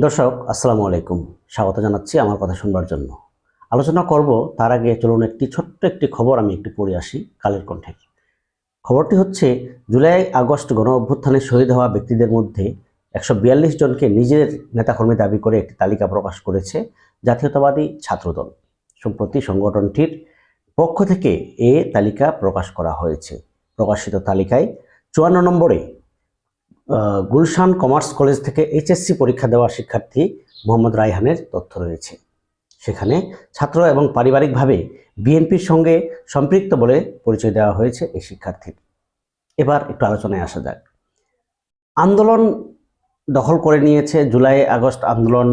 দর্শক আসসালামু আলাইকুম, স্বাগত জানাচ্ছি আমার কথা শুনবার জন্য। আলোচনা করব তার আগে চলুন ছোট্ট একটি খবর আমি একটু পড়ে আসি কালের কণ্ঠে। খবরটি হচ্ছে, জুলাই আগস্ট গণ অভ্যুত্থানে শহীদ হওয়া ব্যক্তিদের মধ্যে 142 জনকে নিজের নেতাকর্মী দাবি করে একটি তালিকা প্রকাশ করেছে জাতীয়তাবাদী ছাত্রদল। সম্প্রতি সংগঠনটির পক্ষ থেকে এ তালিকা প্রকাশ করা হয়েছে। প্রকাশিত তালিকায় 54 নম্বরে গুলশান কমার্স কলেজ থেকে এইচএসসি পরীক্ষা দেওয়া শিক্ষার্থী মোহাম্মদ রায়হানের তথ্য রয়েছে। সেখানে ছাত্র এবং পারিবারিকভাবে বিএনপির সঙ্গে সম্পৃক্ত বলে পরিচয় দেওয়া হয়েছে এই শিক্ষার্থীর। এবার একটু আলোচনায় আসা যাক। আন্দোলন দখল করে নিয়েছে জুলাই আগস্ট আন্দোলন,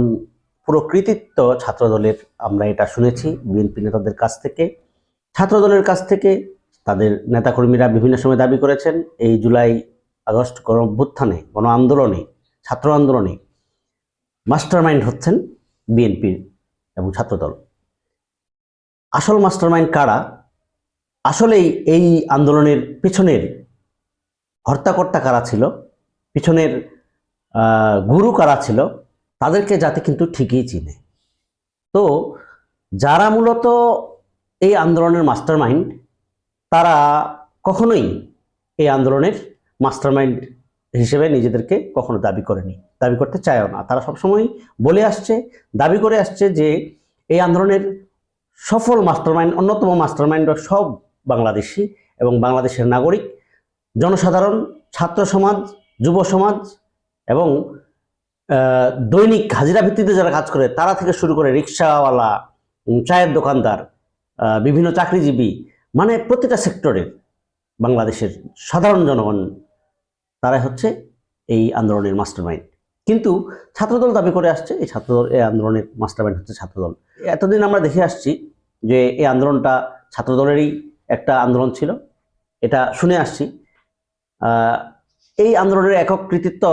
পুরো কৃতিত্ব ছাত্রদলের। আমরা এটা শুনেছি বিএনপি নেতাদের কাছ থেকে, ছাত্রদলের কাছ থেকে। তাদের নেতাকর্মীরা বিভিন্ন সময় দাবি করেছেন এই জুলাই আগস্ট গণ অভ্যুত্থানে, গণ আন্দোলনে, ছাত্র আন্দোলনে মাস্টারমাইন্ড হচ্ছেন বিএনপি এবং ছাত্রদল। আসল মাস্টারমাইন্ড কারা, আসলেই এই আন্দোলনের পিছনের হর্তাকর্তা কারা ছিল, পিছনের গুরু কারা ছিল, তাদেরকে জাতি কিন্তু ঠিকই চিনে। তো যারা মূলত এই আন্দোলনের মাস্টারমাইন্ড, তারা কখনোই এই আন্দোলনের মাস্টারমাইন্ড হিসেবে নিজেদেরকে কখনো দাবি করেনি, দাবি করতে চায়ও না। তারা সবসময় বলে আসছে, দাবি করে আসছে যে এই আন্দোলনের সফল মাস্টারমাইন্ড, অন্যতম মাস্টারমাইন্ড সব বাংলাদেশি এবং বাংলাদেশের নাগরিক, জনসাধারণ, ছাত্র সমাজ, যুব সমাজ এবং দৈনিক হাজিরা ভিত্তিতে যারা কাজ করে তারা থেকে শুরু করে রিক্সাওয়ালা, চায়ের দোকানদার, বিভিন্ন চাকরিজীবী, মানে প্রতিটা সেক্টরের বাংলাদেশের সাধারণ জনগণ, তারাই হচ্ছে এই আন্দোলনের মাস্টারমাইন্ড। কিন্তু ছাত্রদল দাবি করে আসছে এই ছাত্রদল, এই আন্দোলনের মাস্টারমাইন্ড হচ্ছে ছাত্রদল। এতদিন আমরা দেখে আসছি যে এই আন্দোলনটা ছাত্রদলেরই একটা আন্দোলন ছিল, এটা শুনে আসছি। এই আন্দোলনের একক কৃতিত্ব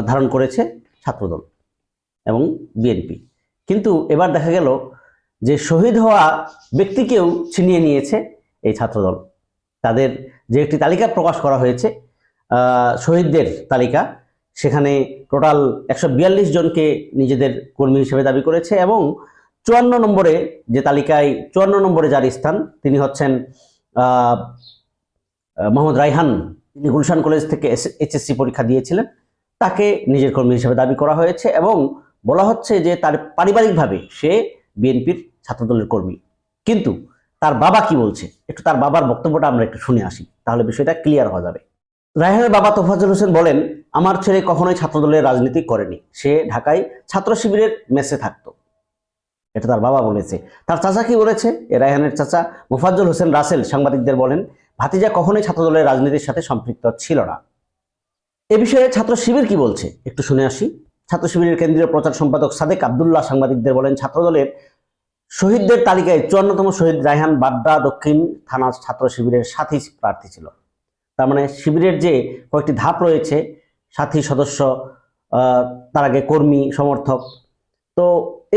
ধারণ করেছে ছাত্রদল এবং বিএনপি। কিন্তু এবার দেখা গেল যে শহীদ হওয়া ব্যক্তিকেও ছিনিয়ে নিয়েছে এই ছাত্রদল। তাদের যে একটি তালিকা প্রকাশ করা হয়েছে, শহীদদের তালিকা, সেখানে টোটাল 142 জনকে নিজেদের কর্মী হিসেবে দাবি করেছে এবং 54 নম্বরে যে তালিকায় 54 নম্বরে যার স্থান, তিনি হচ্ছেন মোহাম্মদ রায়হান। তিনি গুলশান কলেজ থেকে এইচএসসি পরীক্ষা দিয়েছিলেন, তাকে নিজের কর্মী হিসেবে দাবি করা হয়েছে এবং বলা হচ্ছে যে তার পারিবারিকভাবে সে বিএনপির ছাত্রদলের কর্মী। কিন্তু তার বাবা কি বলছে, একটু তার বাবার বক্তব্যটা আমরা একটু শুনে আসি, তাহলে বিষয়টা ক্লিয়ার হয়ে যাবে। রায়হানের বাবা তোফাজ্জল হোসেন বলেন, আমার ছেলে কখনোই ছাত্রদলের রাজনীতি করেনি, সে ঢাকায় ছাত্র শিবিরের মেসে থাকতো। এটা তার বাবা বলেছে। তার চাচা কি বলেছে, রায়হানের চাচা মোফাজ্জল হোসেন রাসেল সাংবাদিকদের বলেন, ভাতিজা কখনোই ছাত্রদলের রাজনীতির সাথে সম্পৃক্ত ছিল না। এ বিষয়ে ছাত্র শিবির কি বলছে একটু শুনে আসি। ছাত্র শিবিরের কেন্দ্রীয় প্রচার সম্পাদক সাদেক আবদুল্লাহ সাংবাদিকদের বলেন, ছাত্রদলের শহীদদের তালিকায় 54তম শহীদ রায়হান বাড্ডা দক্ষিণ থানা ছাত্র শিবিরের সাথী প্রার্থী ছিল। তার মানে শিবিরের যে কয়েকটি ধাপ রয়েছে, সাথী সদস্য, তার আগে কর্মী, সমর্থক, তো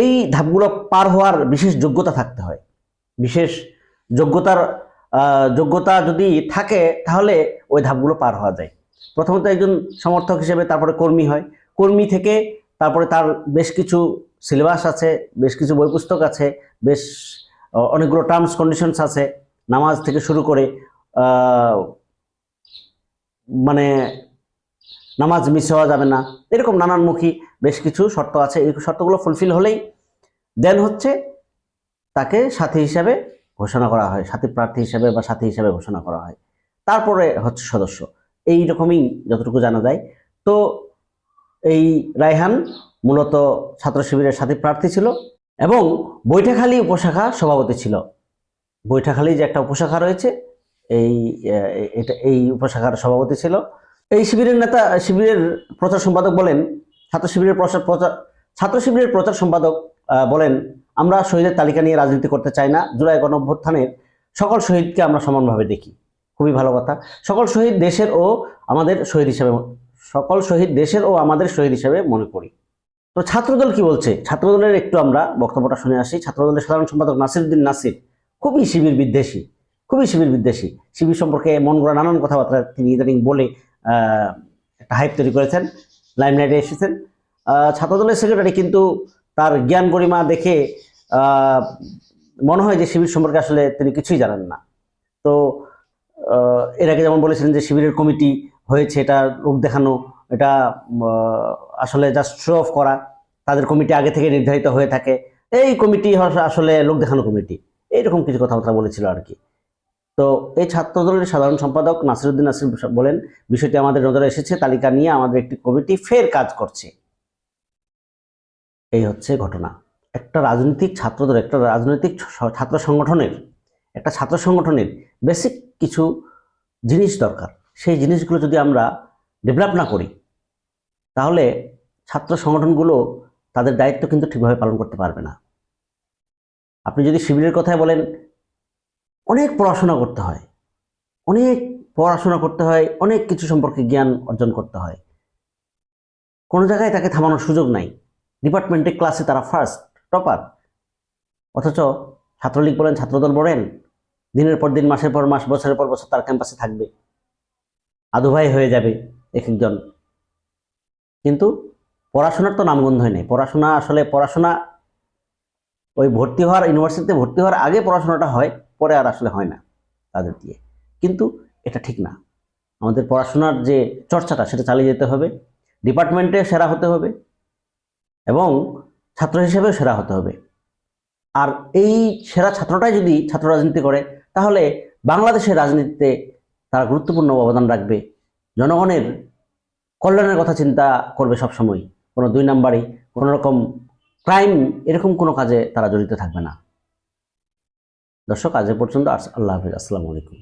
এই ধাপগুলো পার হওয়ার বিশেষ যোগ্যতা থাকতে হয়। বিশেষ যোগ্যতা যদি থাকে তাহলে ওই ধাপগুলো পার হওয়া যায়। প্রথমত একজন সমর্থক হিসেবে, তারপরে কর্মী হয়, কর্মী থেকে তারপরে তার বেশ কিছু সিলেবাস আছে, বেশ কিছু বই পুস্তক আছে, বেশ অনেকগুলো টার্মস কন্ডিশনস আছে, নামাজ থেকে শুরু করে মানে নামাজ মিস হওয়া যাবে না, এরকম নানানমুখী বেশ কিছু শর্ত আছে। এই শর্তগুলো ফুলফিল হলেই দেন হচ্ছে তাকে সাথী হিসাবে ঘোষণা করা হয়, সাথী প্রার্থী হিসাবে বা সাথী হিসাবে ঘোষণা করা হয়, তারপরে হচ্ছে সদস্য। এই রকমই যতটুকু জানা যায়। তো এই রায়হান মূলত ছাত্র শিবিরের সাথী প্রার্থী ছিল এবং বৈঠাখালী উপশাখা সভাপতি ছিল। বৈঠাখালী যে একটা উপশাখা রয়েছে, এই উপশাখার সভাপতি ছিল। এই শিবিরের প্রচার সম্পাদক বলেন, ছাত্র শিবিরের প্রচার সম্পাদক বলেন, আমরা শহীদের তালিকা নিয়ে রাজনীতি করতে চাই না। জুলাই গণ অভ্যুত্থানের সকল শহীদকে আমরা সমানভাবে দেখি। খুবই ভালো কথা। সকল শহীদ দেশের ও আমাদের শহীদ হিসেবে মনে করি। তো ছাত্রদল কি বলছে, ছাত্রদলের একটু আমরা বক্তব্যটা শুনে আসি। ছাত্রদলের সাধারণ সম্পাদক নাসিরউদ্দিন নাসির খুবই শিবির বিদ্বেষী। শিবির সম্পর্কে মন গড়া নানান কথাবার্তা তিনি ইদানিং বলে একটা হাইপ তৈরি করেছেন, লাইমলাইটে এসেছেন। ছাত্রদলের সেক্রেটারি, কিন্তু তার জ্ঞান গরিমা দেখে মনে হয় যে শিবির সম্পর্কে আসলে তিনি কিছুই জানেন না। তো এর আগে যেমন বলেছিলেন যে শিবিরের কমিটি হয়েছে, এটা লোক দেখানো, এটা আসলে জাস্ট শো অফ করা, তাদের কমিটি আগে থেকে নির্ধারিত হয়ে থাকে, এই কমিটি আসলে লোক দেখানো কমিটি, এইরকম কিছু কথাবার্তা বলেছিল আর কি। তো এই ছাত্রদলের সাধারণ সম্পাদক নাসিরউদ্দিন নাসির বলেন, বিষয়টি আমাদের নজরে এসেছে, তালিকা নিয়ে আমাদের একটি কমিটি ফের কাজ করছে। এই হচ্ছে ঘটনা। একটা রাজনৈতিক ছাত্রদল, একটা রাজনৈতিক ছাত্র সংগঠনের বেসিক কিছু জিনিস দরকার। সেই জিনিসগুলো যদি আমরা ডেভেলপ না করি, তাহলে ছাত্র সংগঠনগুলো তাদের দায়িত্ব কিন্তু ঠিকভাবে পালন করতে পারবে না। আপনি যদি শিবিরের কথায় বলেন, অনেক পড়াশোনা করতে হয়, অনেক কিছু সম্পর্কে জ্ঞান অর্জন করতে হয়। কোনো জায়গায় তাকে থামানোর সুযোগ নাই। ডিপার্টমেন্টে ক্লাসে তারা ফার্স্ট, টপার। অথচ ছাত্রলীগ বলেন, ছাত্রদল বলেন, দিনের পর দিন, মাসের পর মাস, বছরের পর বছর তার ক্যাম্পাসে থাকবে, আদুভাই হয়ে যাবে এক একজন। কিন্তু পড়াশোনার তো নামগন্ধই নেই। পড়াশোনা ওই ইউনিভার্সিটিতে ভর্তি হওয়ার আগে পড়াশোনাটা হয়, পরে আর আসলে হয় না তাদের দিয়ে। কিন্তু এটা ঠিক না। আমাদের পড়াশোনার যে চর্চাটা, সেটা চালিয়ে যেতে হবে, ডিপার্টমেন্টে সেরা হতে হবে এবং ছাত্র হিসেবেও সেরা হতে হবে। আর এই সেরা ছাত্রটাই যদি ছাত্র রাজনীতি করে, তাহলে বাংলাদেশের রাজনীতিতে তারা গুরুত্বপূর্ণ অবদান রাখবে, জনগণের কল্যাণের কথা চিন্তা করবে সবসময়। কোনো দুই নাম্বারই, কোনো রকম ক্রাইম, এরকম কোনো কাজে তারা জড়িত থাকবে না। দর্শক, আজ পর্যন্ত। আল্লাহ হাফিজ, আসসালামু আলাইকুম।